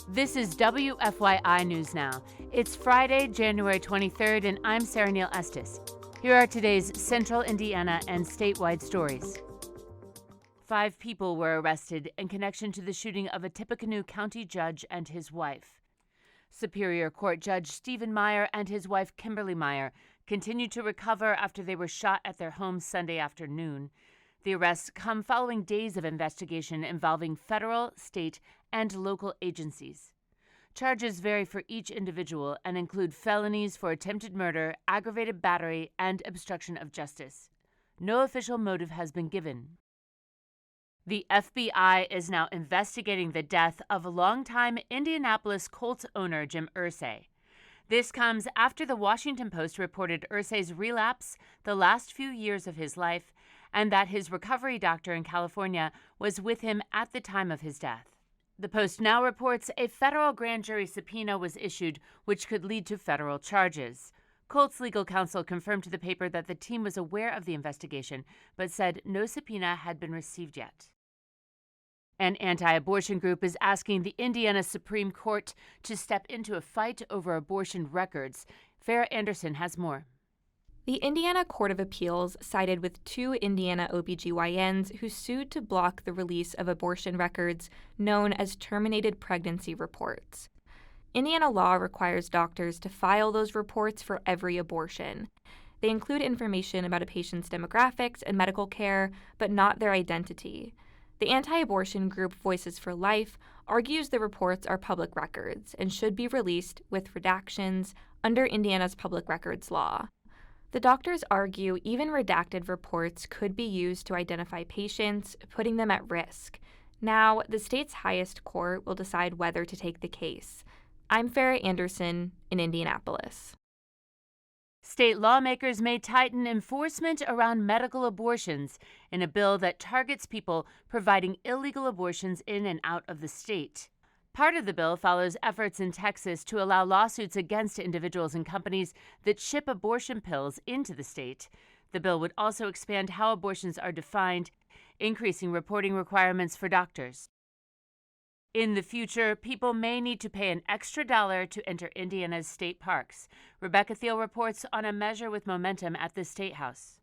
This is WFYI News Now. It's Friday, January 23rd, and I'm Sarah Neal Estes. Here are today's Central Indiana and statewide stories. 5 people were arrested in connection to the shooting of a Tippecanoe County judge and his wife. Superior Court Judge Stephen Meyer and his wife Kimberly Meyer continued to recover after they were shot at their home Sunday afternoon. The arrests come following days of investigation involving federal, state, and local agencies. Charges vary for each individual and include felonies for attempted murder, aggravated battery, and obstruction of justice. No official motive has been given. The FBI is now investigating the death of longtime Indianapolis Colts owner Jim Irsay. This comes after the Washington Post reported Irsay's relapse the last few years of his life and that his recovery doctor in California was with him at the time of his death. The Post now reports a federal grand jury subpoena was issued, which could lead to federal charges. Colts legal counsel confirmed to the paper that the team was aware of the investigation, but said no subpoena had been received yet. An anti-abortion group is asking the Indiana Supreme Court to step into a fight over abortion records. Farrah Anderson has more. The Indiana Court of Appeals sided with 2 Indiana OBGYNs who sued to block the release of abortion records known as terminated pregnancy reports. Indiana law requires doctors to file those reports for every abortion. They include information about a patient's demographics and medical care, but not their identity. The anti-abortion group Voices for Life argues the reports are public records and should be released with redactions under Indiana's public records law. The doctors argue even redacted reports could be used to identify patients, putting them at risk. Now, the state's highest court will decide whether to take the case. I'm Farrah Anderson in Indianapolis. State lawmakers may tighten enforcement around medical abortions in a bill that targets people providing illegal abortions in and out of the state. Part of the bill follows efforts in Texas to allow lawsuits against individuals and companies that ship abortion pills into the state. The bill would also expand how abortions are defined, increasing reporting requirements for doctors. In the future, people may need to pay an extra $1 to enter Indiana's state parks. Rebecca Thiel reports on a measure with momentum at the State House.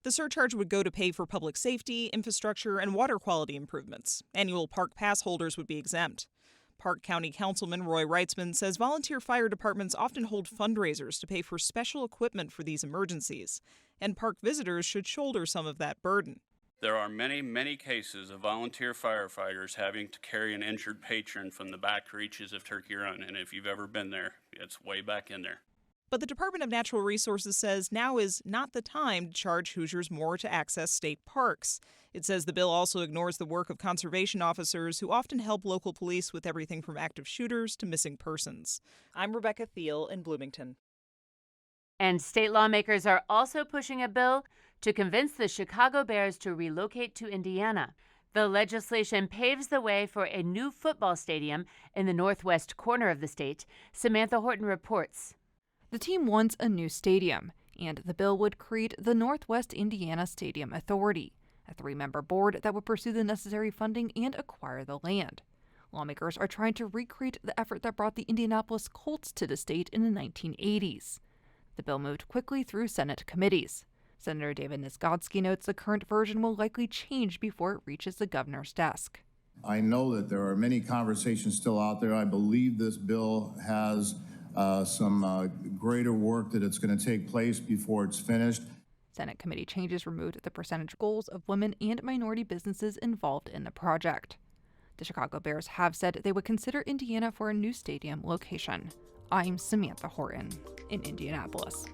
The surcharge would go to pay for public safety, infrastructure, and water quality improvements. Annual park pass holders would be exempt. Park County Councilman Roy Reitzman says volunteer fire departments often hold fundraisers to pay for special equipment for these emergencies, and park visitors should shoulder some of that burden. There are many cases of volunteer firefighters having to carry an injured patron from the back reaches of Turkey Run, and if you've ever been there, it's way back in there. But the Department of Natural Resources says now is not the time to charge Hoosiers more to access state parks. It says the bill also ignores the work of conservation officers who often help local police with everything from active shooters to missing persons. I'm Rebecca Thiel in Bloomington. And state lawmakers are also pushing a bill to convince the Chicago Bears to relocate to Indiana. The legislation paves the way for a new football stadium in the northwest corner of the state. Samantha Horton reports. The team wants a new stadium, and the bill would create the Northwest Indiana Stadium Authority, a 3-member board that would pursue the necessary funding and acquire the land. Lawmakers are trying to recreate the effort that brought the Indianapolis Colts to the state in the 1980s. The bill moved quickly through Senate committees. Senator David Nisgodsky notes the current version will likely change before it reaches the governor's desk. I know that there are many conversations still out there. I believe this bill has some greater work that it's going to take place before it's finished. Senate committee changes removed the percentage goals of women and minority businesses involved in the project. The Chicago Bears have said they would consider Indiana for a new stadium location. I'm Samantha Horton in Indianapolis.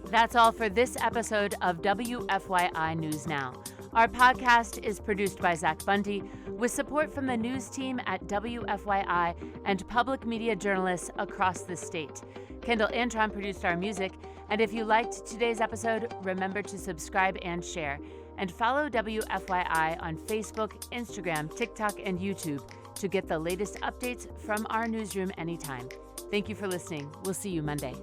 That's all for this episode of WFYI News Now. Our podcast is produced by Zach Bundy with support from the news team at WFYI and public media journalists across the state. Kendall Antron produced our music, and if you liked today's episode, remember to subscribe and share. And follow WFYI on Facebook, Instagram, TikTok, and YouTube to get the latest updates from our newsroom anytime. Thank you for listening. We'll see you Monday.